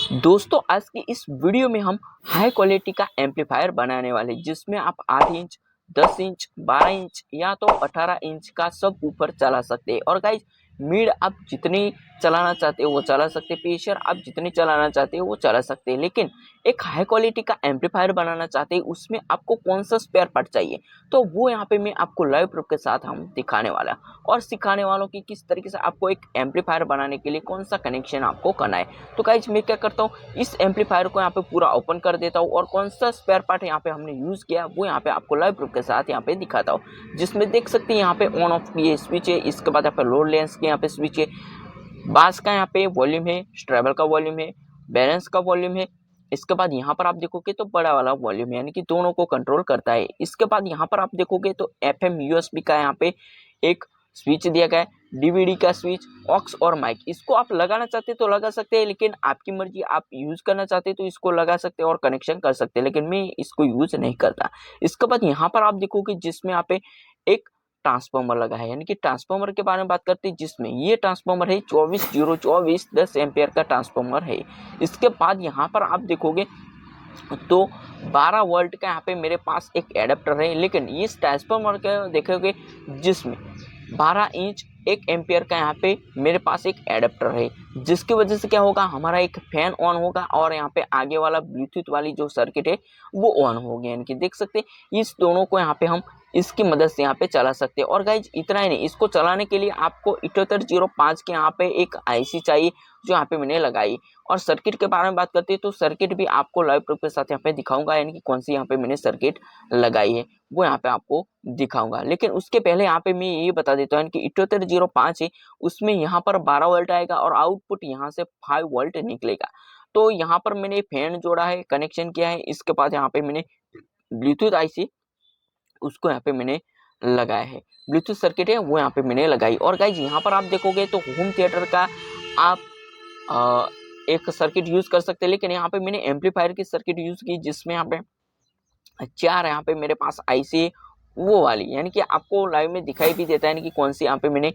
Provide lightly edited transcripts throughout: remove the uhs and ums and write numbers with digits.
दोस्तों आज की इस वीडियो में हम हाई क्वालिटी का एम्पलीफायर बनाने वाले जिसमें आप 8 इंच 10 इंच 12 इंच या तो 18 इंच का सब ऊपर चला सकते हैं। और गाइज मिड आप जितनी चलाना चाहते हो वो चला सकते हैं, प्रेशर आप जितनी चलाना चाहते हो वो चला सकते हैं। लेकिन एक हाई क्वालिटी का एम्पलीफायर बनाना चाहते हैं उसमें आपको कौन सा स्पेयर पार्ट चाहिए, तो वो यहाँ पे मैं आपको लाइव प्रूफ के साथ हम दिखाने वाला और सिखाने वालों की किस तरीके से आपको एक एम्पलीफायर बनाने के लिए कौन सा कनेक्शन आपको करना है। तो गाइज मैं क्या करता हूँ, इस एम्पलीफायर को यहाँ पे पूरा ओपन कर देता हूँ और कौन सा स्पेयर पार्ट यहाँ पे हमने यूज किया वो यहाँ पे आपको लाइव प्रूफ के साथ यहाँ पे दिखाता हूँ, जिसमें देख सकते हैं यहाँ पे ऑन ऑफ की स्विच है, इसके बाद यहाँ पे लोड लेंस के यहाँ पे स्विच है, बास का यहाँ पे वॉल्यूम है, ट्रेबल का वॉल्यूम है, बैलेंस का वॉल्यूम है। इसके बाद यहाँ पर आप देखोगे तो बड़ा वाला वॉल्यूम है, यानी कि दोनों को कंट्रोल करता है। इसके बाद यहाँ पर आप देखोगे तो FM USB का यहाँ पे एक स्विच दिया गया है, DVD का स्विच, ऑक्स और माइक। इसको आप लगाना चाहते तो लगा सकते हैं, लेकिन आपकी मर्जी, आप यूज करना चाहते तो इसको लगा सकते हैं और कनेक्शन कर सकते हैं, लेकिन मैं इसको यूज नहीं करता। इसके बाद यहाँ पर आप देखोगे जिसमें यहाँ पे एक ट्रांसफार्मर लगा है, यानी कि ट्रांसफार्मर के बारे में बात करते हैं, जिसमें ये ट्रांसफार्मर है 24024 10 एम्पियर का ट्रांसफार्मर है। इसके बाद यहाँ पर आप देखोगे तो 12 वोल्ट का यहाँ पे मेरे पास एक एडाप्टर है, लेकिन इस ट्रांसफार्मर का देखोगे जिसमें 12 इंच 1 एम्पियर का यहाँ पे मेरे पास एक एडाप्टर है, जिसकी वजह से क्या होगा, हमारा एक फैन ऑन होगा और यहाँ पे आगे वाला ब्लूटूथ वाली जो सर्किट है वो ऑन हो गया। यानी कि देख सकते हैं इस दोनों को यहाँ पे हम इसकी मदद से यहाँ पे चला सकते हैं। और गाइज इतना ही नहीं, इसको चलाने के लिए आपको 7805 के यहाँ पे एक IC चाहिए जो यहाँ पे मैंने लगाई। और सर्किट के बारे में बात करते हैं तो सर्किट भी आपको लाइव प्रूफ के साथ यहाँ पे दिखाऊंगा, यानी कि कौन सी यहाँ पे मैंने सर्किट लगाई है वो यहाँ पे आपको दिखाऊंगा। लेकिन उसके पहले यहाँ पे मैं ये बता देता हूँ कि 7805 है, उसमें यहाँ पर 12 वोल्ट आएगा और आउटपुट यहाँ से 5 वोल्ट निकलेगा। तो यहाँ पर मैंने फैन जोड़ा है, कनेक्शन किया है। इसके बाद यहाँ पे मैंने ब्लूटूथ IC उसको यहाँ पे मैंने लगाया है, ब्लूटूथ सर्किट है वो यहाँ पे मैंने लगाई। और गाइज यहाँ पर आप देखोगे तो होम थिएटर का आप एक सर्किट यूज कर सकते हैं, लेकिन यहाँ पे मैंने एम्पलीफायर की सर्किट यूज की, जिसमें यहाँ पे 4 यहाँ पे मेरे पास IC वो वाली, यानी कि आपको लाइव में दिखाई भी देता है यानी कि कौन सी यहाँ पे मैंने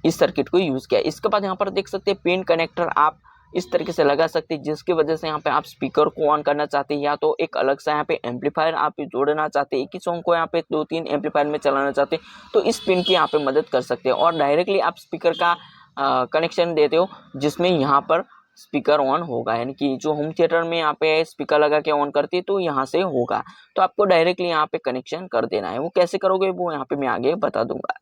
इस सर्किट को यूज किया। इसके बाद यहाँ पर देख सकते हैं पिन कनेक्टर आप इस तरीके से लगा सकते हैं, जिसकी वजह से यहाँ पे आप स्पीकर को ऑन करना चाहते हैं या तो एक अलग सा यहाँ पे एम्पलीफायर आप जोड़ना चाहते हैं, एक ही सॉन्ग को यहाँ पे 2-3 एम्पलीफायर में चलाना चाहते हैं तो इस पिन की यहाँ पे मदद कर सकते हैं। और डायरेक्टली आप स्पीकर का कनेक्शन देते हो जिसमें यहाँ पर स्पीकर ऑन होगा, यानी कि जो होम थिएटर में यहाँ पे स्पीकर लगा के ऑन करती है तो यहाँ से होगा, तो आपको डायरेक्टली यहाँ पे कनेक्शन कर देना है। वो कैसे करोगे वो यहाँ पे मैं आगे बता दूंगा।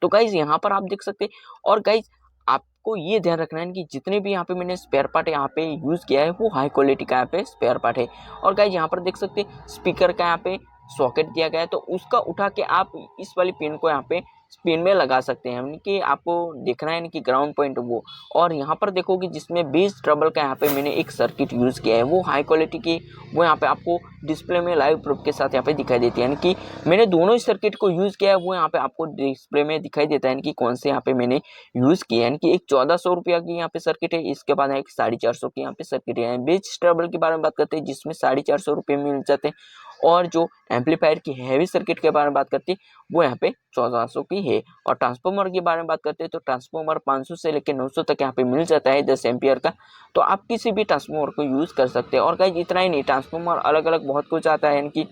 तो गाइज यहाँ पर आप देख सकते हैं। और गाइज आपको ये ध्यान रखना है कि जितने भी यहाँ पे मैंने स्पेयर पार्ट यहाँ पे यूज किया है वो हाई क्वालिटी का यहाँ पे स्पेयर पार्ट है। और गाइज यहाँ पर देख सकते हैं स्पीकर का यहाँ पे सॉकेट दिया गया है, तो उसका उठा के आप इस वाली पिन को यहाँ पे पिन में लगा सकते हैं, यानी कि आपको देखना है कि ग्राउंड पॉइंट वो। और यहाँ पर देखोगे जिसमें बेस ट्रबल का यहाँ पे मैंने एक सर्किट यूज किया है वो हाई क्वालिटी की, वो यहाँ पे आपको डिस्प्ले में लाइव प्रूफ के साथ यहाँ पे दिखाई देती है, यानी कि मैंने दोनों ही सर्किट को यूज किया है वो यहाँ पे आपको डिस्प्ले में दिखाई देता है कि कौन से यहाँ पे मैंने यूज किया है। यानी कि एक 1400 रुपया की यहाँ पे सर्किट है, इसके बाद एक 450 की यहाँ पे सर्किट है। बेस ट्रबल के बारे में बात करते हैं जिसमें 450 रुपये मिल जाते हैं, और जो एम्पलीफायर की हैवी सर्किट के बारे में बात करते हैं वो यहाँ पे 1400 की है। और ट्रांसफार्मर के बारे में बात करते हैं तो ट्रांसफार्मर 500 से लेकर 900 तक यहाँ पे मिल जाता है 10 एम्पियर का, तो आप किसी भी ट्रांसफार्मर को यूज कर सकते हैं। और गाइस इतना ही नहीं, ट्रांसफार्मर अलग अलग बहुत कुछ आता है, यानी कि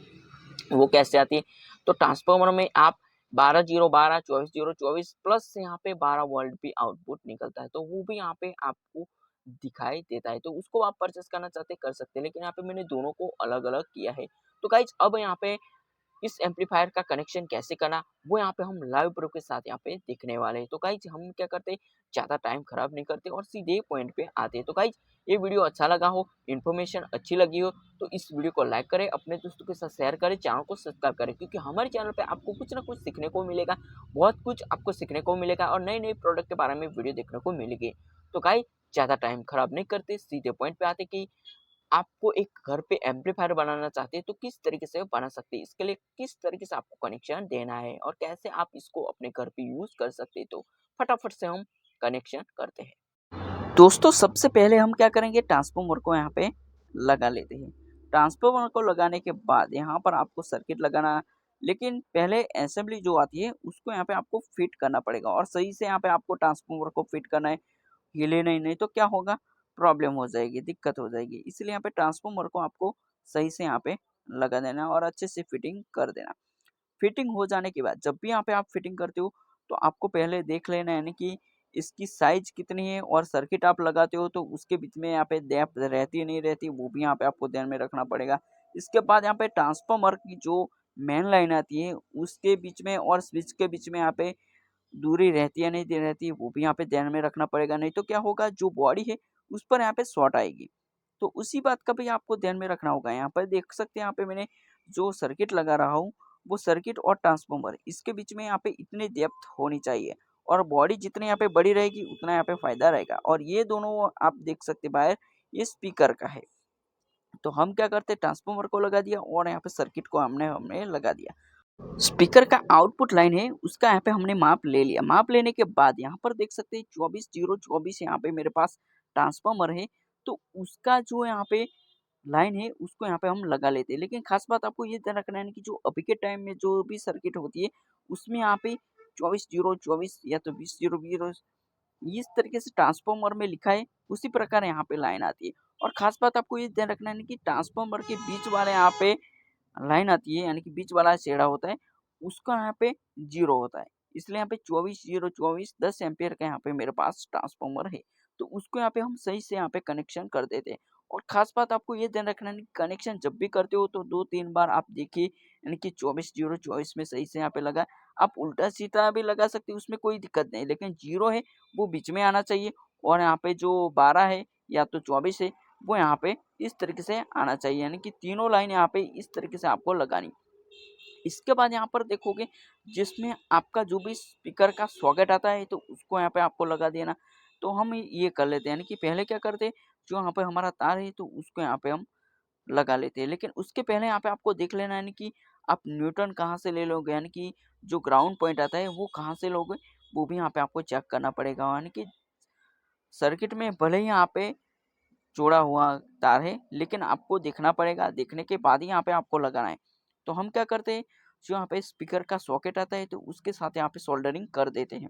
वो कैसे आती है, तो ट्रांसफार्मर में आप 12-0-12 24-0-24 प्लस से यहाँ पे 12 वोल्ट भी आउटपुट निकलता है, तो वो भी यहाँ पे आपको दिखाई देता है, तो उसको आप परचेस करना चाहते कर सकते हैं। लेकिन यहाँ पे मैंने दोनों को अलग अलग किया है। तो गाइज अब यहाँ पे इस एम्पलीफायर का कनेक्शन कैसे करना वो यहाँ पे हम लाइव प्रूफ के साथ यहाँ पे देखने वाले हैं। तो गाइज हम क्या करते हैं, ज़्यादा टाइम खराब नहीं करते और सीधे पॉइंट पे आते हैं। तो गाइज ये वीडियो अच्छा लगा हो, इन्फॉर्मेशन अच्छी लगी हो तो इस वीडियो को लाइक करें, अपने दोस्तों के साथ शेयर करें, चैनल को सब्सक्राइब करें, क्योंकि हमारे चैनल पे आपको कुछ ना कुछ सीखने को मिलेगा, बहुत कुछ आपको सीखने को मिलेगा और नए नए प्रोडक्ट के बारे में वीडियो देखने को मिलेगी। तो गाइज ज़्यादा टाइम खराब नहीं करते, सीधे पॉइंट पे आते कि आपको एक घर पे एम्पलीफायर बनाना चाहते हैं तो किस तरीके से बना सकते हैं, इसके लिए किस तरीके से आपको कनेक्शन देना है और कैसे आप इसको अपने घर पे यूज कर सकते हैं। तो फटाफट से हम कनेक्शन करते हैं। दोस्तों सबसे पहले हम क्या करेंगे, ट्रांसफार्मर को यहाँ पे लगा लेते हैं। ट्रांसफार्मर को लगाने के बाद यहाँ पर आपको सर्किट लगाना, लेकिन पहले असेंबली जो आती है उसको यहाँ पे आपको फिट करना पड़ेगा और सही से यहाँ पे आपको ट्रांसफार्मर को फिट करना है, हिले नहीं, नहीं तो क्या होगा, प्रॉब्लम हो जाएगी, दिक्कत हो जाएगी। इसलिए यहाँ पे ट्रांसफॉर्मर को आपको सही से यहाँ पे लगा देना और अच्छे से फिटिंग कर देना। फिटिंग हो जाने के बाद जब भी यहाँ पे आप फिटिंग करते हो तो आपको पहले देख लेना यानी कि इसकी साइज कितनी है और सर्किट आप लगाते हो तो उसके बीच में यहाँ पे डेप्थ रहती है नहीं रहती वो भी यहाँ पे आपको ध्यान में रखना पड़ेगा। इसके बाद यहाँ पे ट्रांसफार्मर की जो मेन लाइन आती है उसके बीच में और स्विच के बीच में यहाँ पे दूरी रहती है नहीं रहती है वो भी यहाँ पे ध्यान में रखना पड़ेगा, नहीं तो क्या होगा जो बॉडी है उस पर यहाँ पे शॉर्ट आएगी। तो उसी बात का भी आपको ध्यान में रखना होगा। यहाँ पर देख सकते हैं यहाँ पे मैंने जो सर्किट लगा रहा हूँ वो सर्किट और ट्रांसफार्मर इसके बीच में यहाँ पे इतनी डेप्थ होनी चाहिए और बॉडी जितनी यहाँ पे बड़ी रहेगी उतना यहाँ पे फायदा रहेगा। और ये दोनों आप देख सकते हैं बाहर ये स्पीकर का है। तो हम क्या करते हैं ट्रांसफार्मर को लगा दिया और यहाँ पे सर्किट को हमने हमने लगा दिया। स्पीकर का आउटपुट लाइन है उसका यहाँ पे हमने माप ले लिया। माप लेने के बाद यहाँ पर देख सकते हैं 24 0 24 यहाँ पे मेरे पास ट्रांसफार्मर है। तो उसका जो यहाँ पे लाइन है उसको यहाँ पे हम लगा लेते हैं। लेकिन खास बात आपको ये ध्यान रखना है कि जो अभी के टाइम में जो भी सर्किट होती है उसमें यहाँ पे 24 0 24 या तो 20 0 20 इस तरीके से ट्रांसफार्मर में लिखा है उसी प्रकार यहाँ पे लाइन आती है। और खास बात आपको ये ध्यान रखना है कि ट्रांसफार्मर के बीच वाले यहाँ पे लाइन आती है यानी कि बीच वाला छेड़ा होता है उसका यहाँ पे 0 होता है। इसलिए यहाँ पे 24 0 24 10 एम्पियर का यहाँ पे मेरे पास ट्रांसफार्मर है। तो उसको यहाँ पे हम सही से यहाँ पे कनेक्शन कर देते हैं। और खास बात आपको ये ध्यान रखना है कि कनेक्शन जब भी करते हो तो 2 3 बार आप देखिए यानी कि 24 0 24 में सही से यहाँ पे लगा। आप उल्टा सीधा भी लगा सकते हो उसमें कोई दिक्कत नहीं, लेकिन 0 है वो बीच में आना चाहिए और यहाँ पे जो 12 है या तो 24 है वो यहाँ पे इस तरीके से आना चाहिए। यानी कि तीनों लाइन यहाँ पे इस तरीके से आपको लगानी। इसके बाद यहाँ पर देखोगे जिसमें आपका जो भी स्पीकर का सॉकेट आता है तो उसको यहाँ पे आपको लगा देना। तो हम ये कर लेते हैं यानी कि पहले क्या करते हैं जो यहाँ पे हमारा तार है तो उसको यहाँ पे हम लगा लेते हैं। लेकिन उसके पहले यहाँ पे आपको देख लेना यानी कि आप न्यूट्रन कहाँ से ले लोगे यानी कि जो ग्राउंड पॉइंट आता है वो कहाँ से लोगे वो भी यहाँ पे आपको चेक करना पड़ेगा। यानी कि सर्किट में भले ही यहाँ पे जोड़ा हुआ तार है लेकिन आपको देखना पड़ेगा, देखने के बाद ही यहाँ पे आपको लगाना है। तो हम क्या करते हैं जो यहाँ पे स्पीकर का सॉकेट आता है तो उसके साथ यहाँ पे सोल्डरिंग कर देते हैं।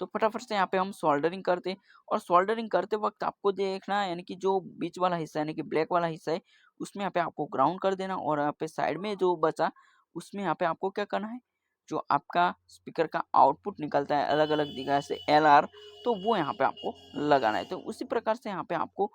तो फटाफट से यहाँ पे हम सोल्डरिंग करते हैं और सोल्डरिंग करते वक्त आपको देखना है यानी कि जो बीच वाला हिस्सा यानी कि ब्लैक वाला हिस्सा है उसमें यहाँ पे आपको ग्राउंड कर देना और यहाँ पे साइड में जो बचा उसमें यहाँ पे आपको क्या करना है जो आपका स्पीकर का आउटपुट निकलता है अलग अलग दिखा से LR तो वो यहाँ पे आपको लगाना है। तो उसी प्रकार से यहाँ पे आपको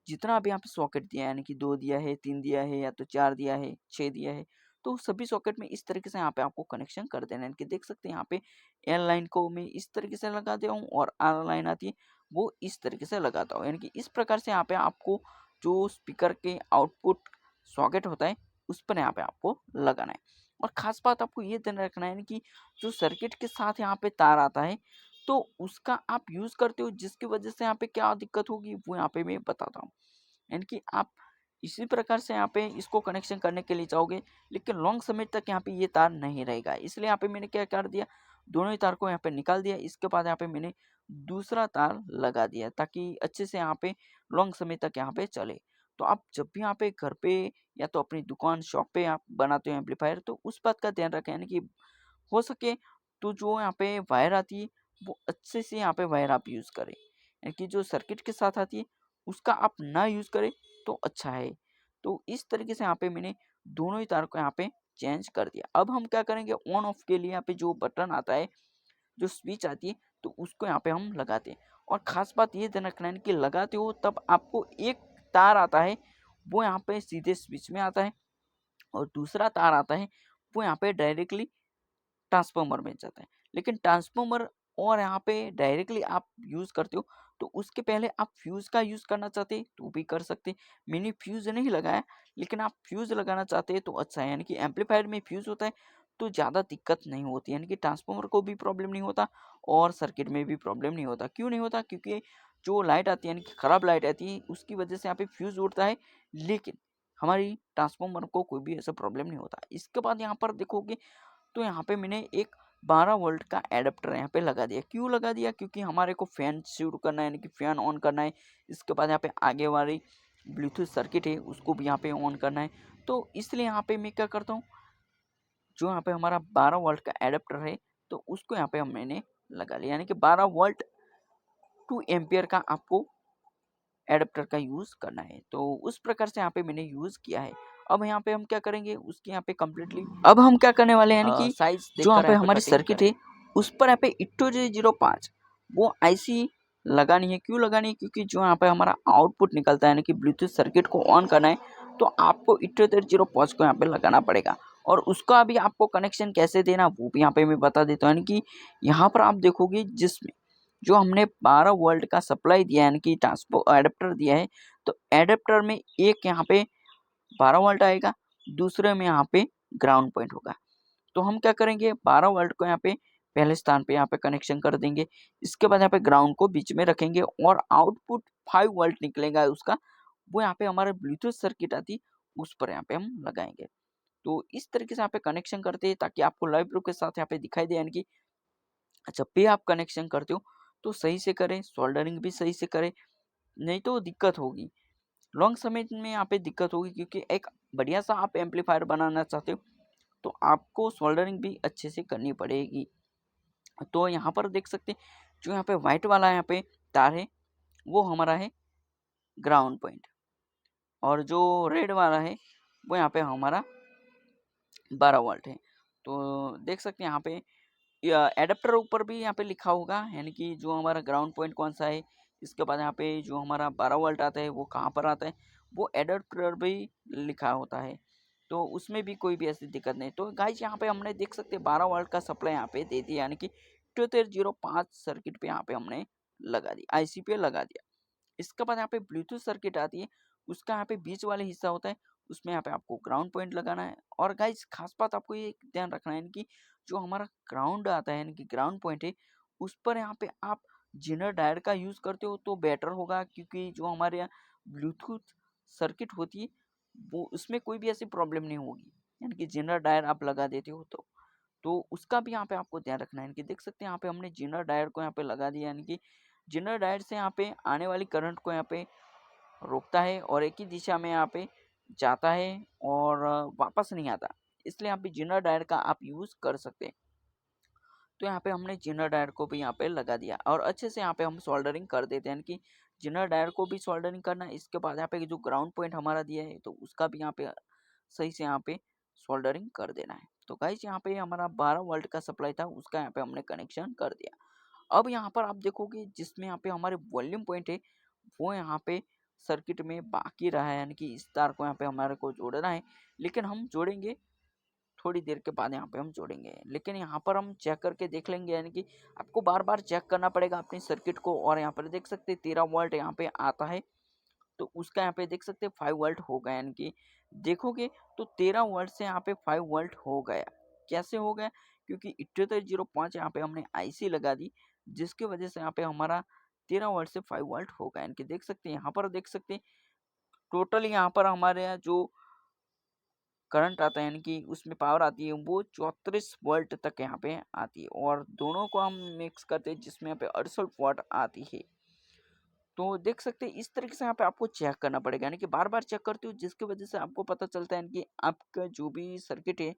जितना भी यहाँ पे सॉकेट दिया है यानी कि 2 दिया है 3 दिया है या तो 4 दिया है 6 दिया है तो सभी सॉकेट में इस तरीके से यहाँ पे आपको कनेक्शन कर देना है। कि देख सकते हैं यहाँ पे एल लाइन को मैं इस तरीके से लगा दिया हूँ और आर लाइन आती है वो इस तरीके से लगाता हूँ। यानी कि इस प्रकार से यहाँ पे आपको जो स्पीकर के आउटपुट सॉकेट होता है उस पर यहाँ पे आपको लगाना है। और खास बात आपको ये ध्यान रखना है यानी कि जो सर्किट के साथ यहाँ पे तार आता है तो उसका आप यूज करते हो जिसकी वजह से यहाँ पे क्या दिक्कत होगी वो यहाँ पे मैं बताता हूँ। यानी कि आप इसी प्रकार से यहाँ पे इसको कनेक्शन करने के लिए चाहोगे लेकिन लॉन्ग समय तक यहाँ पे ये तार नहीं रहेगा। इसलिए यहाँ पे मैंने क्या कर दिया दोनों ही तार को यहाँ पे निकाल दिया। इसके बाद यहाँ पे मैंने दूसरा तार लगा दिया ताकि अच्छे से यहाँ पे लॉन्ग समय तक यहाँ पे चले। तो आप जब भी यहाँ पे घर पे या तो अपनी दुकान शॉप पे आप बनाते हो एम्पलीफायर तो उस बात का ध्यान रखें यानी कि हो सके तो जो यहाँ पे वायर आती है वो अच्छे से यहाँ पे वायर आप यूज़ करें। यानी कि जो सर्किट के साथ आती है उसका आप ना यूज़ करें तो अच्छा है। तो इस तरीके से यहाँ पे मैंने दोनों ही तार को यहाँ पे चेंज कर दिया। अब हम क्या करेंगे ऑन ऑफ के लिए यहाँ पे जो बटन आता है जो स्विच आती है तो उसको यहाँ पे हम लगाते हैं। और ख़ास बात ये ध्यान रखना है कि लगाते हो तब आपको एक तार आता है वो यहाँ पे सीधे स्विच में आता है और दूसरा तार आता है वो यहाँ पे डायरेक्टली ट्रांसफार्मर में जाता है। लेकिन ट्रांसफार्मर और यहाँ पे डायरेक्टली आप यूज़ करते हो तो उसके पहले आप फ्यूज़ का यूज़ करना चाहते तो भी कर सकते। मैंने फ्यूज़ नहीं लगाया लेकिन आप फ्यूज़ लगाना चाहते हैं तो अच्छा है। यानी कि एम्पलीफायर में फ्यूज़ होता है तो ज़्यादा दिक्कत नहीं होती यानी कि ट्रांसफार्मर को भी प्रॉब्लम नहीं होता और सर्किट में भी प्रॉब्लम नहीं होता। क्यों नहीं होता क्योंकि जो लाइट आती है यानी कि ख़राब लाइट आती है उसकी वजह से यहाँ पे फ्यूज़ उड़ता है लेकिन हमारी ट्रांसफार्मर को कोई भी ऐसा प्रॉब्लम नहीं होता। इसके बाद यहाँ पर देखोगे तो यहाँ पे मैंने एक 12 वोल्ट का एडाप्टर यहाँ पे लगा दिया। क्यों लगा दिया क्योंकि हमारे को फैन शुरू करना है यानी कि फैन ऑन करना है। इसके बाद यहाँ पे आगे वाली ब्लूटूथ सर्किट है उसको भी यहाँ पे ऑन करना है। तो इसलिए यहाँ पे मैं क्या करता हूँ जो यहाँ पे हमारा 12 वोल्ट का एडाप्टर है तो उसको यहाँ पे मैंने लगा लिया। यानी कि 12 वोल्ट 2 एम्पियर का आपको एडेप्टर का यूज़ करना है। तो उस प्रकार से यहाँ पे मैंने यूज़ किया है। अब यहाँ पे हम क्या करेंगे, उसके यहाँ पे कम्प्लीटली अब हम क्या करने वाले हैं यानी कि साइज जो यहाँ देखकर पे यहाँ पे हमारी कटिंग सर्किट करें। है उस पर यहाँ पे इट्टो 05 वो आईसी लगानी है। क्यों लगानी है? क्योंकि जो यहाँ पे हमारा आउटपुट निकलता है यानी कि ब्लूटूथ सर्किट को ऑन करना है तो आपको इट्टो 05 को यहाँ पे लगाना पड़ेगा। और उसका भी आपको कनेक्शन कैसे देना वो भी यहाँ पे मैं बता देता हूँ। यानी कि यहाँ पर आप देखोगे जिसमें जो हमने 12 वोल्ट का सप्लाई दिया है यानी कि ट्रांसपो एडेप्टर दिया है, तो एडेप्टर में एक यहाँ पे 12 वोल्ट आएगा, दूसरे में यहाँ पे ग्राउंड पॉइंट होगा। तो हम क्या करेंगे, 12 वोल्ट को यहाँ पे पहले स्थान पे यहाँ पे कनेक्शन कर देंगे। इसके बाद यहाँ पे ग्राउंड को बीच में रखेंगे और आउटपुट 5 वोल्ट निकलेगा उसका, वो यहाँ पे हमारे ब्लूटूथ सर्किट आती उस पर यहाँ पे हम लगाएंगे। तो इस तरीके से यहाँ पे कनेक्शन करते हैं ताकि आपको लाइव प्रूफ के साथ यहाँ पे दिखाई दे। यानी कि जब भी आप कनेक्शन करते हो तो सही से करें, सोल्डरिंग भी सही से करें, नहीं तो दिक्कत होगी। लॉन्ग समय में यहाँ पे दिक्कत होगी क्योंकि एक बढ़िया सा आप एम्पलीफायर बनाना चाहते हो तो आपको सोल्डरिंग भी अच्छे से करनी पड़ेगी। तो यहाँ पर देख सकते हैं जो यहाँ पे वाइट वाला यहाँ पे तार है वो हमारा है ग्राउंड पॉइंट, और जो रेड वाला है वो यहाँ पे हमारा 12 वोल्ट है। तो देख सकते हैं यहाँ पे एडेप्टर ऊपर भी यहाँ पे लिखा होगा यानी कि जो हमारा ग्राउंड पॉइंट कौन सा है। इसके बाद यहाँ पे जो हमारा 12 वोल्ट आता है वो कहाँ पर आता है वो एडेप्टर भी लिखा होता है। तो उसमें भी कोई भी ऐसी दिक्कत नहीं। तो गाइस यहाँ पे हमने देख सकते हैं 12 वोल्ट का सप्लाई यहाँ पे दे दिया यानी कि 2305 सर्किट पे यहाँ पे हमने लगा दिया, आईसी पे लगा दिया। इसके बाद यहाँ पे ब्लूटूथ सर्किट आती है, उसका यहाँ पे बीच वाले हिस्सा होता है, उसमें यहाँ पे आपको ग्राउंड पॉइंट लगाना है। और गाइस खास बात आपको ये ध्यान रखना है कि जो हमारा ग्राउंड आता है यानी कि ग्राउंड पॉइंट है उस पर यहाँ पे आप जेनर डायोड का यूज़ करते हो तो बेटर होगा, क्योंकि जो हमारे यहाँ ब्लूटूथ सर्किट होती है वो उसमें कोई भी ऐसी प्रॉब्लम नहीं होगी। यानी कि जेनर डायोड आप लगा देते हो तो उसका भी यहाँ पे आपको ध्यान रखना है। कि देख सकते हैं यहाँ पे हमने जेनर डायोड को यहाँ पे लगा दिया, यानी कि जेनर डायोड से यहाँ पे आने वाली करंट को यहाँ पे रोकता है और एक ही दिशा में यहाँ पे जाता है और वापस नहीं आता। इसलिए यहाँ पे जेनर डायोड का आप यूज़ कर सकते हैं। तो यहाँ पे हमने जेनर डायोड को भी यहाँ पे लगा दिया और अच्छे से यहाँ पे हम सोल्डरिंग कर देते हैं कि जेनर डायोड को भी सोल्डरिंग करना है। इसके बाद यहाँ पे जो ग्राउंड पॉइंट हमारा दिया है तो उसका भी यहाँ पे सही से यहाँ पे सोल्डरिंग कर देना है। तो गाइस यहाँ पे हमारा 12 वोल्ट का सप्लाई था उसका यहाँ पे हमने कनेक्शन कर दिया। अब यहाँ पर आप देखोगे जिसमें यहाँ पे हमारे वॉल्यूम पॉइंट है वो यहाँ पे सर्किट में बाकी रहा है, यानी कि इस तार को यहाँ पे हमारे को जोड़ना है, लेकिन हम जोड़ेंगे थोड़ी देर के बाद यहाँ पे हम जोड़ेंगे। लेकिन यहाँ पर हम चेक करके देख लेंगे, यानी कि आपको बार बार चेक करना पड़ेगा अपनी सर्किट को। और यहाँ पर देख सकते 13 वोल्ट यहाँ पे आता है तो उसका यहाँ पे देख सकते 5 वोल्ट हो गया। यानी कि देखोगे तो 13 वोल्ट से यहाँ पे 5 वोल्ट हो गया। कैसे हो गया? क्योंकि 7805 यहाँ पे हमने आईसी लगा दी जिसकी वजह से यहाँ पे हमारा 13 वोल्ट से 5 वोल्ट हो गया। यानी कि देख सकते हैं यहाँ पर देख सकते हैं टोटल यहाँ पर हमारे यहाँ जो करंट आता है यानी कि उसमें पावर आती है वो 34 वोल्ट तक यहाँ पे आती है, और दोनों को हम मिक्स करते हैं जिसमें यहाँ पे 68 वाट आती है। तो देख सकते हैं इस तरीके से यहाँ पे आपको चेक करना पड़ेगा, यानी कि बार बार चेक करते हो जिसकी वजह से आपको पता चलता है कि आपका जो भी सर्किट है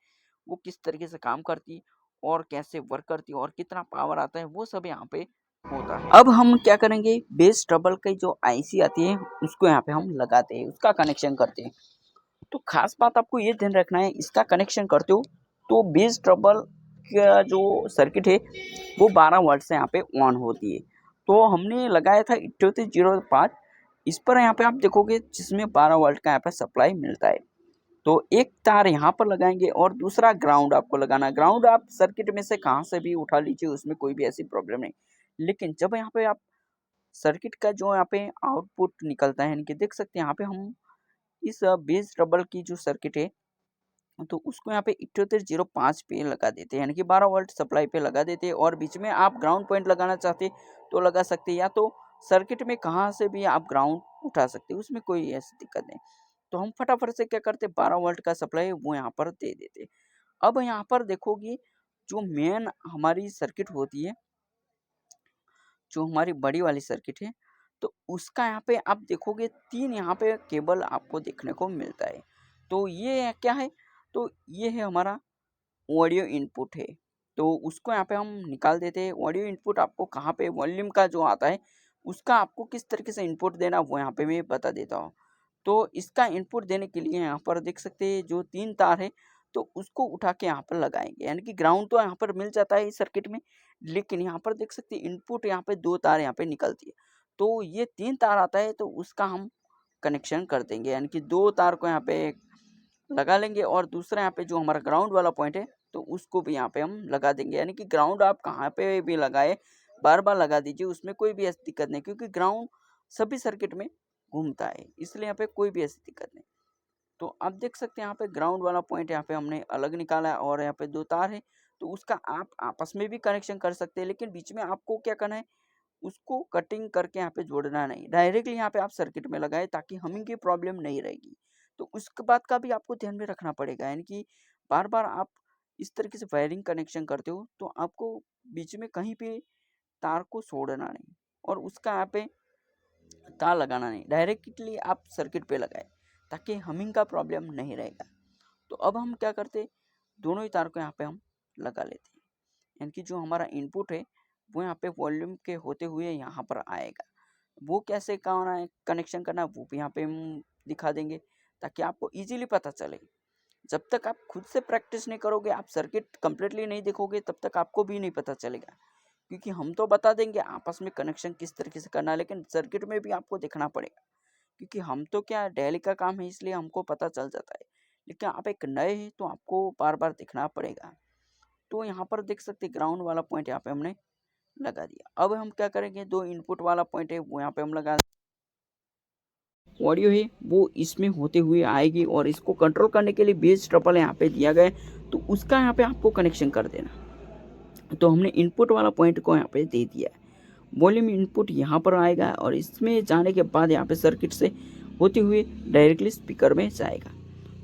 वो किस तरीके से काम करती है और कैसे वर्क करती है और कितना पावर आता है वो सब यहाँ पे होता है। अब हम क्या करेंगे, बेस ट्रबल की जो आईसी आती है उसको यहाँ पे हम लगाते हैं, उसका कनेक्शन करते हैं। तो खास बात आपको ये ध्यान रखना है, इसका कनेक्शन करते हो तो बेस ट्रबल का जो सर्किट है वो 12 वोल्ट से यहाँ पे ऑन होती है। तो हमने लगाया था 7805, इस पर यहाँ पे आप देखोगे जिसमें 12 वोल्ट का यहाँ पे सप्लाई मिलता है। तो एक तार यहाँ पर लगाएंगे और दूसरा ग्राउंड आपको लगाना है। ग्राउंड आप सर्किट में से कहाँ से भी उठा लीजिए, उसमें कोई भी ऐसी प्रॉब्लम नहीं। लेकिन जब यहाँ पे आप सर्किट का जो यहाँ पे आउटपुट निकलता है, यानी कि देख सकते हैं यहाँ पे हम इस बेस ट्रबल की जो सर्किट है तो उसको यहाँ पे 7805 पे लगा देते हैं, यानी कि 12 वोल्ट सप्लाई पे लगा देते हैं। और बीच में आप ग्राउंड पॉइंट लगाना चाहते तो लगा सकते हैं, या तो सर्किट में कहाँ से भी आप ग्राउंड उठा सकते हैं, उसमें कोई ऐसी दिक्कत नहीं। तो हम फटाफट से क्या करते 12 वोल्ट का सप्लाई वो यहाँ पर दे देते। अब यहाँ पर देखोगी जो मेन हमारी सर्किट होती है, जो हमारी बड़ी वाली सर्किट है, तो उसका यहाँ पे आप देखोगे 3 यहाँ पे केबल आपको देखने को मिलता है। तो ये क्या है? तो ये है हमारा ऑडियो इनपुट है। तो उसको यहाँ पे हम निकाल देते हैं। ऑडियो इनपुट आपको कहाँ पे वॉल्यूम का जो आता है उसका आपको किस तरीके से इनपुट देना वो यहाँ पे मैं बता देता हूँ। तो इसका इनपुट देने के लिए यहाँ पर देख सकते हैं जो 3 तार है तो उसको उठा के यहाँ पर लगाएँगे, यानी कि ग्राउंड तो यहाँ पर मिल जाता है इस सर्किट में, लेकिन यहाँ पर देख सकते हैं इनपुट यहाँ पे 2 तार यहाँ पे निकलती है। तो ये 3 तार आता है तो उसका हम कनेक्शन कर देंगे, यानी कि 2 तार को यहाँ पे लगा लेंगे और दूसरा यहाँ पे जो हमारा ग्राउंड वाला पॉइंट है तो उसको भी यहाँ पे हम लगा देंगे। यानी कि ग्राउंड आप कहाँ पे भी लगाए बार-बार लगा दीजिए, उसमें कोई भी ऐसी दिक्कत नहीं, क्योंकि ग्राउंड सभी सर्किट में घूमता है, इसलिए यहाँ पे कोई भी ऐसी दिक्कत नहीं। तो आप देख सकते हैं यहाँ पे ग्राउंड वाला पॉइंट यहाँ पे हमने अलग निकाला है और यहाँ पे 2 तार है, तो उसका आप आपस में भी कनेक्शन कर सकते हैं, लेकिन बीच में आपको क्या करना है, उसको कटिंग करके यहाँ पे जोड़ना नहीं, डायरेक्टली यहाँ पे आप सर्किट में लगाएँ ताकि हमिंग की प्रॉब्लम नहीं रहेगी। तो उसके बात का भी आपको ध्यान में रखना पड़ेगा, यानी कि बार-बार आप इस तरीके से वायरिंग कनेक्शन करते हो तो आपको बीच में कहीं पे तार को छोड़ना नहीं और उसका यहाँ पे तार लगाना नहीं, डायरेक्टली आप सर्किट पे लगाएँ ताकि हमिंग का प्रॉब्लम नहीं रहेगा। तो अब हम क्या करते, दोनों ही तार को यहाँ पे हम लगा लेते हैं, यानी कि जो हमारा इनपुट है वो यहाँ पे वॉल्यूम के होते हुए यहाँ पर आएगा। वो कैसे करना है, कनेक्शन करना है वो भी यहाँ पे हम दिखा देंगे ताकि आपको ईज़िली पता चले। जब तक आप खुद से प्रैक्टिस नहीं करोगे, आप सर्किट कंप्लीटली नहीं देखोगे, तब तक आपको भी नहीं पता चलेगा। क्योंकि हम तो बता देंगे आपस में कनेक्शन किस तरीके से करना है, लेकिन सर्किट में भी आपको देखना पड़ेगा। क्योंकि हम तो क्या डेली का काम है इसलिए हमको पता चल जाता है, लेकिन आप एक नए हैं तो आपको बार-बार देखना पड़ेगा। तो यहाँ पर देख सकते हैं ग्राउंड वाला पॉइंट यहाँ पे हमने लगा दिया। अब हम क्या करेंगे, 2 इनपुट वाला पॉइंट है वो यहाँ पे हम लगा, ऑडियो है वो इसमें होते हुए आएगी और इसको कंट्रोल करने के लिए बेस ट्रबल यहाँ पे दिया गया है, तो उसका यहाँ पे आपको कनेक्शन कर देना। तो हमने इनपुट वाला पॉइंट को यहाँ पे दे दिया है, वॉल्यूम इनपुट यहाँ पर आएगा और इसमें जाने के बाद यहाँ पे सर्किट से होते हुए डायरेक्टली स्पीकर में जाएगा।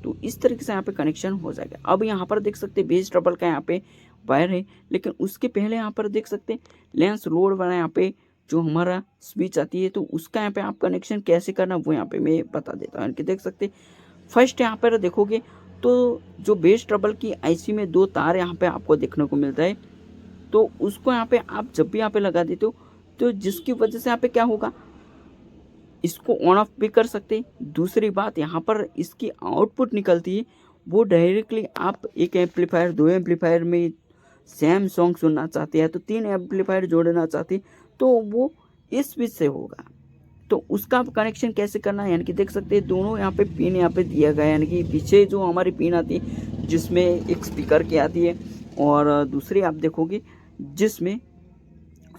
तो इस तरीके से यहाँ पे कनेक्शन हो जाएगा। अब यहाँ पर देख सकते हैं बेस ट्रबल का यहाँ पे वायर है, लेकिन उसके पहले यहाँ पर देख सकते हैं लेंस लोड वाला यहाँ पे जो हमारा स्विच आती है, तो उसका यहाँ पे आप कनेक्शन कैसे करना वो यहाँ पे मैं बता देता हूँ। देख सकते फर्स्ट यहाँ पर देखोगे तो जो बेस ट्रबल की आईसी में 2 तार यहाँ पे आपको देखने को मिलता है, तो उसको यहाँ पे आप जब भी यहाँ पे लगा देते हो तो जिसकी वजह से यहाँ पे क्या होगा, इसको ऑन ऑफ भी कर सकते हैं। दूसरी बात यहाँ पर इसकी आउटपुट निकलती है वो डायरेक्टली आप एक एम्पलीफायर 2 एम्पलीफायर में सेम सॉन्ग सुनना चाहते हैं, तो 3 एम्पलीफायर जोड़ना चाहते हैं तो वो इस स्विच से होगा। तो उसका आप कनेक्शन कैसे करना है, यानी कि देख सकते हैं दोनों यहाँ पे पिन यहाँ पे दिया गया है, यानी कि पीछे जो हमारी पिन आती है जिसमें एक स्पीकर की आती है और दूसरी आप देखोगे जिसमें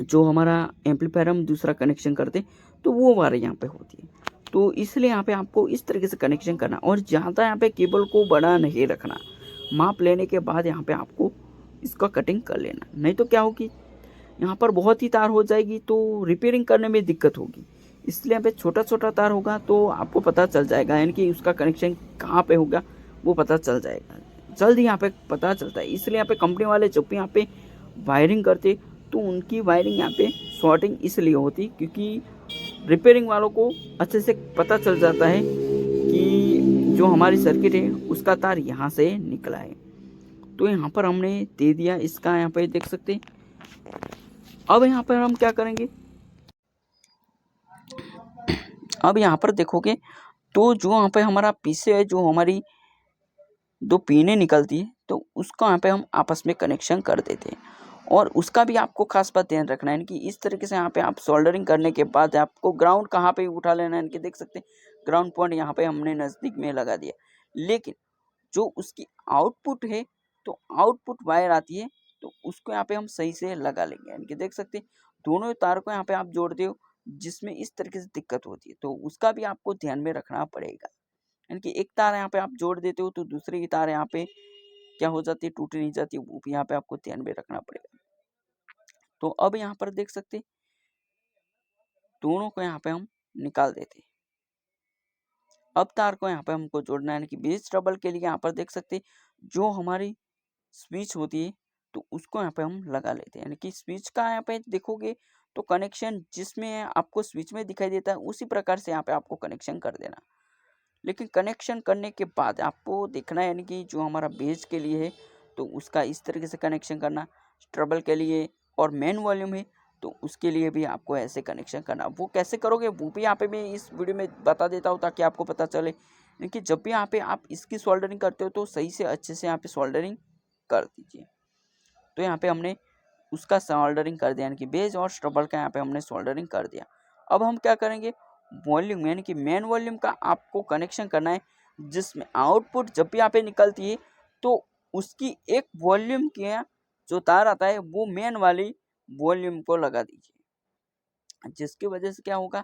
जो हमारा एम्पलीफायर हम दूसरा कनेक्शन करते हैं तो वो वाली यहाँ पे होती है। तो इसलिए यहाँ पे आपको इस तरीके से कनेक्शन करना और ज़्यादा यहाँ पे केबल को बड़ा नहीं रखना, माप लेने के बाद यहाँ पे आपको इसका कटिंग कर लेना, नहीं तो क्या होगी यहाँ पर बहुत ही तार हो जाएगी तो रिपेयरिंग करने में दिक्कत होगी। इसलिए यहाँ पे छोटा छोटा तार होगा तो आपको पता चल जाएगा, यानी कि उसका कनेक्शन कहाँ पे होगा वो पता चल जाएगा, जल्द ही यहाँ पे पता चलता है। इसलिए यहाँ पे कंपनी वाले जब भी यहाँ पे वायरिंग करते तो उनकी वायरिंग यहाँ पे शॉर्टिंग इसलिए होती क्योंकि रिपेयरिंग वालों को अच्छे से पता चल जाता है कि जो हमारी सर्किट है उसका तार यहाँ से निकला है। तो यहाँ पर हमने दे दिया इसका, यहाँ पे देख सकते। अब यहाँ पर हम क्या करेंगे, अब यहाँ पर देखोगे तो जो यहाँ पे हमारा पीछे है जो हमारी 2 पिनें निकलती है तो उसको यहाँ पे हम आपस में कनेक्शन कर देते हैं और उसका भी आपको खास बात ध्यान रखना है कि इस तरीके से यहाँ पे आप सोल्डरिंग करने के बाद आपको ग्राउंड कहाँ पे उठा लेना है, इनके देख सकते हैं ग्राउंड पॉइंट यहाँ पे हमने नज़दीक में लगा दिया, लेकिन जो उसकी आउटपुट है तो आउटपुट वायर आती है तो उसको यहाँ पे हम सही से लगा लेंगे, इनके देख सकते हैं दोनों तार को यहाँ पे आप जोड़ते हो जिसमें इस तरीके से दिक्कत होती है तो उसका भी आपको ध्यान में रखना पड़ेगा। यानी कि एक तार यहाँ पे आप जोड़ देते हो तो दूसरी की तार यहाँ पे क्या हो जाती है, टूट नहीं जाती, वो भी यहाँ पे आपको ध्यान में रखना पड़ेगा। तो अब यहाँ पर देख सकते दोनों को यहाँ पे हम निकाल देते। अब तार को यहाँ पे हमको जोड़ना है, यानी कि बेस ट्रबल के लिए यहाँ पर देख सकते जो हमारी स्विच होती है तो उसको यहाँ पे हम लगा लेते हैं, यानी कि स्विच का यहाँ पे देखोगे तो कनेक्शन जिसमें आपको स्विच में दिखाई देता है उसी प्रकार से यहाँ पे आपको कनेक्शन कर देना। लेकिन कनेक्शन करने के बाद आपको देखना है, यानी कि जो हमारा बेस के लिए है तो उसका इस तरीके से कनेक्शन करना, ट्रबल के लिए और मेन वॉल्यूम है तो उसके लिए भी आपको ऐसे कनेक्शन करना। वो कैसे करोगे वो भी यहाँ पे मैं इस वीडियो में बता देता हूँ ताकि आपको पता चले। कि जब भी यहाँ पे आप इसकी सोल्डरिंग करते हो तो सही से अच्छे से यहाँ पे सोल्डरिंग कर दीजिए। तो यहाँ पे हमने उसका सोल्डरिंग कर दिया, यानी कि बेस और स्ट्रबल का यहाँ पे हमने सोल्डरिंग कर दिया। अब हम क्या करेंगे, वॉल्यूम यानी कि मेन वॉल्यूम का आपको कनेक्शन करना है, जिसमें आउटपुट जब भी यहाँ पे निकलती है तो उसकी एक वॉल्यूम के जो तार आता है वो मेन वाली वॉल्यूम को लगा दीजिए, जिसकी वजह से क्या होगा,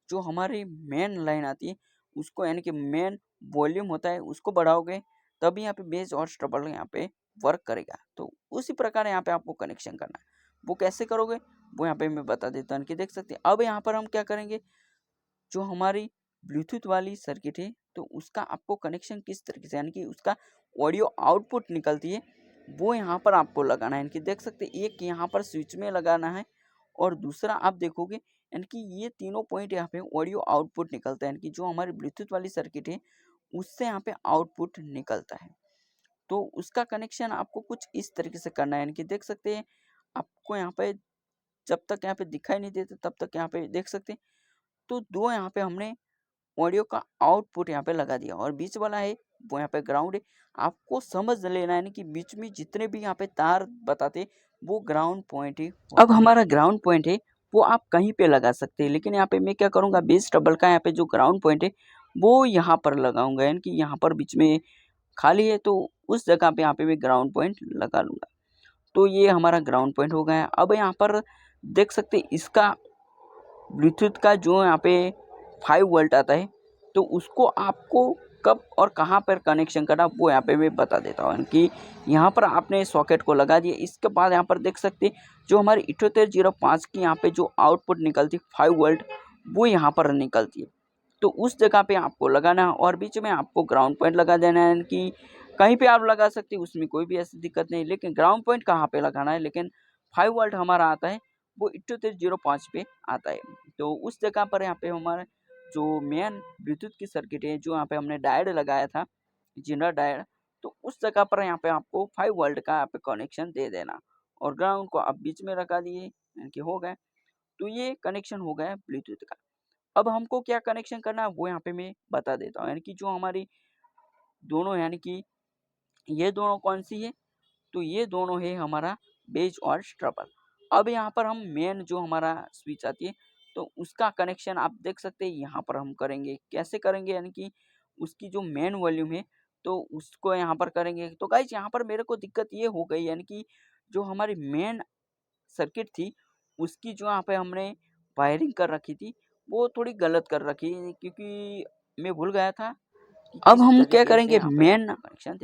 जो हमारी मेन लाइन आती है उसको यानी कि मेन वॉल्यूम होता है उसको बढ़ाओगे तभी यहाँ पे बेस और स्ट्रबल यहाँ पे वर्क करेगा। तो उसी प्रकार यहाँ पे आपको कनेक्शन करना है। वो कैसे करोगे वो यहाँ पे मैं बता देता हूँ कि देख सकते हैं। अब यहाँ पर हम क्या करेंगे, जो हमारी ब्लूटूथ वाली सर्किट है तो उसका आपको कनेक्शन किस तरीके से, यानी कि उसका ऑडियो आउटपुट निकलती है वो यहाँ पर आपको लगाना है। यानी कि देख सकते हैं एक यहाँ पर स्विच में लगाना है और दूसरा आप देखोगे यानी कि ये तीनों पॉइंट यहाँ पे ऑडियो आउटपुट निकलता है, यानी कि जो हमारी ब्लूटूथ वाली सर्किट है उससे यहाँ पे आउटपुट निकलता है। तो उसका कनेक्शन आपको कुछ इस तरीके से करना है, यानी कि देख सकते हैं आपको यहाँ पे जब तक यहाँ पे दिखाई नहीं देते तब तक यहाँ पे देख सकते हैं। तो दो यहाँ पे हमने ऑडियो का आउटपुट यहाँ पे लगा दिया और बीच वाला है वो यहाँ पे ग्राउंड है। आपको समझ लेना है यानी कि बीच में जितने भी यहाँ पे तार बताते वो ग्राउंड पॉइंट ही। अब हमारा ग्राउंड पॉइंट है वो आप कहीं पे लगा सकते हैं, लेकिन यहाँ पे मैं क्या करूँगा, बेस डबल का यहाँ पे जो ग्राउंड पॉइंट है वो यहाँ पर लगाऊंगा, यानी कि यहाँ पर बीच में खाली है तो उस जगह पे यहाँ पे मैं ग्राउंड पॉइंट लगा लूँगा। तो ये हमारा ग्राउंड पॉइंट हो गया। अब यहाँ पर देख सकते हैं इसका ब्लूटूथ का जो यहाँ पे 5 वोल्ट आता है तो उसको आपको कब और कहाँ पर कनेक्शन करना वो यहाँ पे मैं बता देता हूँ कि यहाँ पर आपने सॉकेट को लगा दिया। इसके बाद यहाँ पर देख सकते हैं जो हमारी 7805 की यहाँ पे जो आउटपुट निकलती है 5 वोल्ट वो यहाँ पर निकलती है। तो उस जगह पे आपको लगाना है और बीच में आपको ग्राउंड पॉइंट लगा देना है कि कहीं पे आप लगा सकते हैं, उसमें कोई भी ऐसी दिक्कत नहीं, लेकिन ग्राउंड पॉइंट कहाँ पे लगाना है, लेकिन 5 वोल्ट हमारा आता है वो 7805 पे आता है। तो उस जगह पर यहाँ पे हमारा जो मेन ब्लूटूथ की सर्किट है जो यहाँ पे हमने डायोड लगाया था जनरल डायोड, तो उस जगह पर यहाँ पे आपको 5 वोल्ट का यहाँ पे कनेक्शन दे देना और ग्राउंड को आप बीच में लगा दिए, यानी कि हो गए। तो ये कनेक्शन हो गया ब्लूटूथ का। अब हमको क्या कनेक्शन करना है वो यहाँ पे मैं बता देता हूँ, यानी कि जो हमारी दोनों यानी कि ये दोनों कौन सी है, तो ये दोनों है हमारा बेस और स्ट्रबल। अब यहाँ पर हम मेन जो हमारा स्विच आती है तो उसका कनेक्शन आप देख सकते हैं यहाँ पर हम करेंगे। कैसे करेंगे, यानी कि उसकी जो मेन वॉल्यूम है तो उसको यहाँ पर करेंगे। तो गाइज यहाँ पर मेरे को दिक्कत ये हो गई, यानी कि जो हमारी मेन सर्किट थी उसकी जो यहाँ पे हमने वायरिंग कर रखी थी वो थोड़ी गलत कर रखी क्योंकि मैं भूल गया था कि अब हम क्या करेंगे, मेन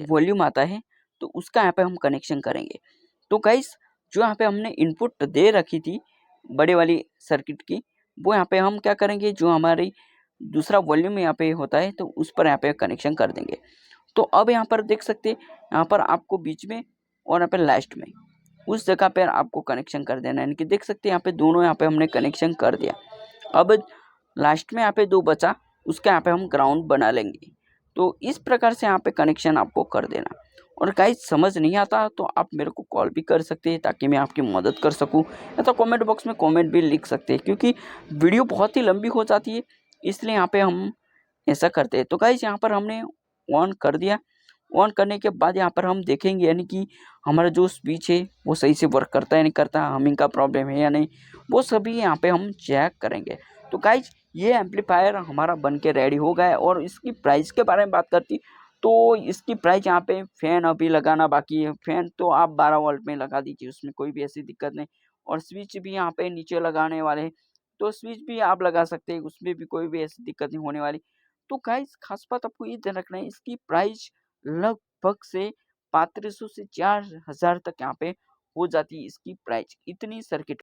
वॉल्यूम आता है तो उसका यहाँ पे हम कनेक्शन करेंगे। तो गाइस जो यहाँ पे हमने इनपुट दे रखी थी बड़े वाली सर्किट की वो यहाँ पे हम क्या करेंगे, जो हमारी दूसरा वॉल्यूम यहाँ पे होता है तो उस पर यहाँ पे कनेक्शन कर देंगे। तो अब यहाँ पर देख सकते हैं यहाँ पर आपको बीच में और यहाँ पे लास्ट में उस जगह पर आपको कनेक्शन कर देना है, यानी कि देख सकते हैं यहाँ पे दोनों यहाँ पे हमने कनेक्शन कर दिया। अब लास्ट में यहाँ पे दो बचा उसका यहाँ पे हम ग्राउंड बना लेंगे। तो इस प्रकार से यहाँ पे कनेक्शन आपको कर देना। और गाइस समझ नहीं आता तो आप मेरे को कॉल भी कर सकते हैं ताकि मैं आपकी मदद कर सकूं, या तो कमेंट बॉक्स में कमेंट भी लिख सकते हैं, क्योंकि वीडियो बहुत ही लंबी हो जाती है इसलिए यहाँ पे हम ऐसा करते हैं। तो गाइस यहाँ पर हमने ऑन कर दिया। ऑन करने के बाद यहाँ पर हम देखेंगे यानी कि हमारा जो स्विच है वो सही से वर्क करता है नहीं करता, हमिंग का प्रॉब्लम है या नहीं, वो सभी यहाँ पे हम चेक करेंगे। तो गाइज ये एम्पलीफायर हमारा बन के रेडी हो गया है। और इसकी प्राइस के बारे में बात करती तो इसकी प्राइस यहाँ पे फैन अभी लगाना बाकी है। फैन तो आप 12 वोल्ट में लगा दीजिए, उसमें कोई भी ऐसी दिक्कत नहीं। और स्विच भी यहाँ पे नीचे लगाने वाले हैं तो स्विच भी आप लगा सकते हैं, उसमें भी कोई भी ऐसी दिक्कत नहीं होने वाली। तो गाइज खास बात आपको ये ध्यान रखना है, इसकी प्राइस लगभग से 3500 से 4000 तक यहाँ पे हो जाती है इसकी प्राइस, इतनी सर्किट